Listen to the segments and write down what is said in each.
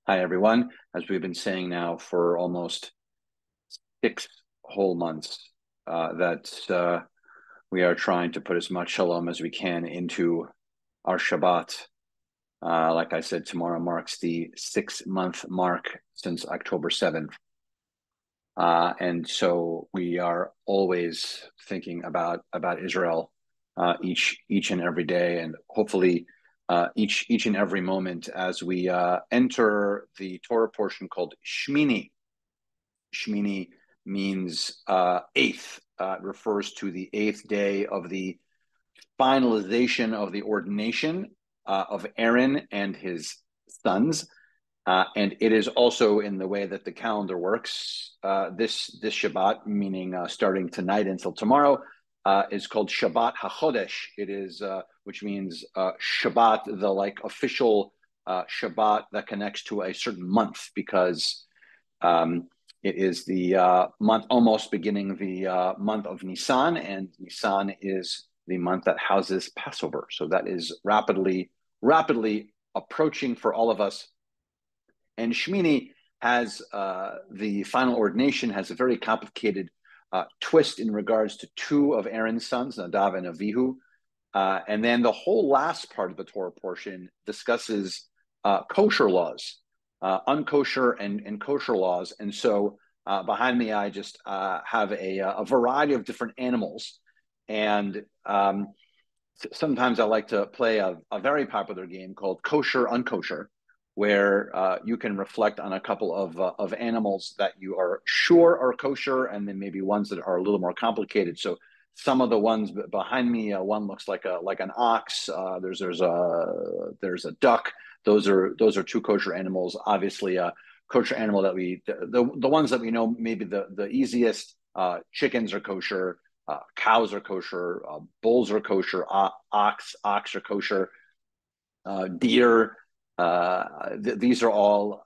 Hi, everyone. As we've been saying now for almost 6 whole months, that we are trying to put as much shalom as we can into our Shabbat. Like I said, tomorrow marks the 6 month mark since October 7th. And so we are always thinking about Israel each and every day, and hopefully each and every moment as we enter the Torah portion called Shemini. Shemini means eighth. It refers to the eighth day of the finalization of the ordination of Aaron and his sons. And it is also in the way that the calendar works. This Shabbat, meaning starting tonight until tomorrow, is called Shabbat HaChodesh. It is, which means Shabbat, the official Shabbat that connects to a certain month, because it is the month almost beginning the month of Nisan, and Nisan is the month that houses Passover. So that is rapidly approaching for all of us. And Shemini has the final ordination has a very complicated twist in regards to two of Aaron's sons, Nadav and Avihu. And then the whole last part of the Torah portion discusses kosher laws, unkosher and kosher laws. And so behind me, I just have a variety of different animals. And sometimes I like to play a very popular game called Kosher Unkosher, where you can reflect on a couple of animals that you are sure are kosher, and then maybe ones that are a little more complicated. So some of the ones behind me, one looks like an ox. There's a duck. Those are two kosher animals. Obviously, a kosher animal that the ones that we know maybe the easiest. Chickens are kosher. Cows are kosher. Bulls are kosher. Ox are kosher. Deer. These are all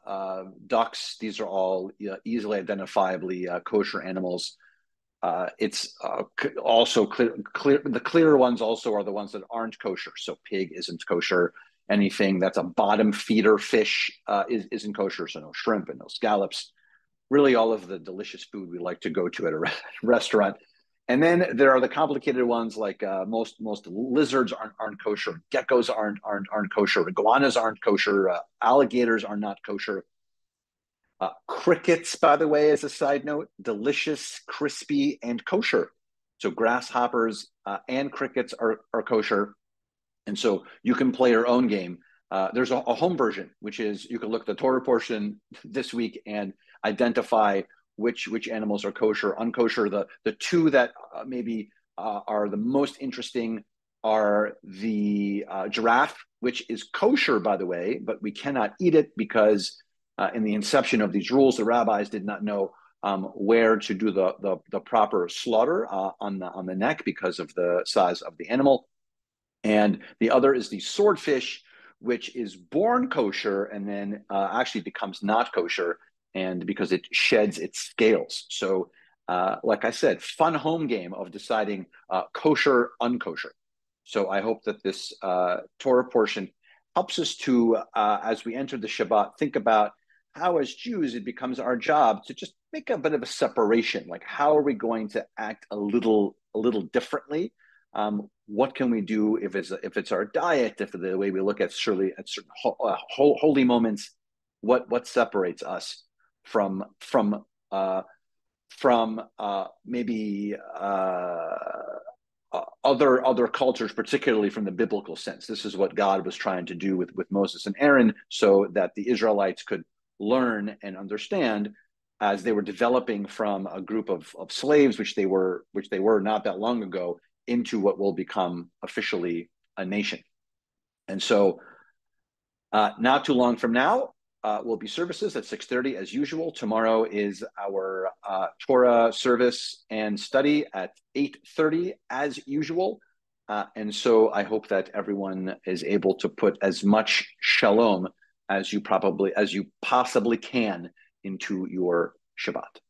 ducks. These are all easily identifiably kosher animals. It's also clear. The clearer ones also are the ones that aren't kosher. So pig isn't kosher. Anything that's a bottom feeder fish isn't kosher. So no shrimp and no scallops. Really, all of the delicious food we like to go to at a restaurant. And then there are the complicated ones like most lizards aren't kosher, geckos aren't kosher, iguanas aren't kosher, alligators are not kosher. Crickets, by the way, as a side note, delicious, crispy, and kosher. So grasshoppers and crickets are kosher. And so you can play your own game. There's a home version, which is you can look at the Torah portion this week and identify which animals are kosher, unkosher. The two that maybe are the most interesting are the giraffe, which is kosher, by the way, but we cannot eat it because in the inception of these rules, the rabbis did not know where to do the proper slaughter on the neck because of the size of the animal. And the other is the swordfish, which is born kosher and then actually becomes not kosher, and because it sheds its scales. So, like I said, fun home game of deciding kosher, unkosher. So I hope that this Torah portion helps us to, as we enter the Shabbat, think about how as Jews it becomes our job to just make a bit of a separation. Like, how are we going to act a little differently? What can we do if it's our diet, if the way we look at certain holy moments? What separates us from maybe other cultures, particularly from the biblical sense? This is what God was trying to do with Moses and Aaron, so that the Israelites could learn and understand as they were developing from a group of slaves, which they were not that long ago, into what will become officially a nation. And so not too long from now will be services at 6:30 as usual. Tomorrow is our Torah service and study at 8:30 as usual. And so I hope that everyone is able to put as much shalom as you possibly can into your Shabbat.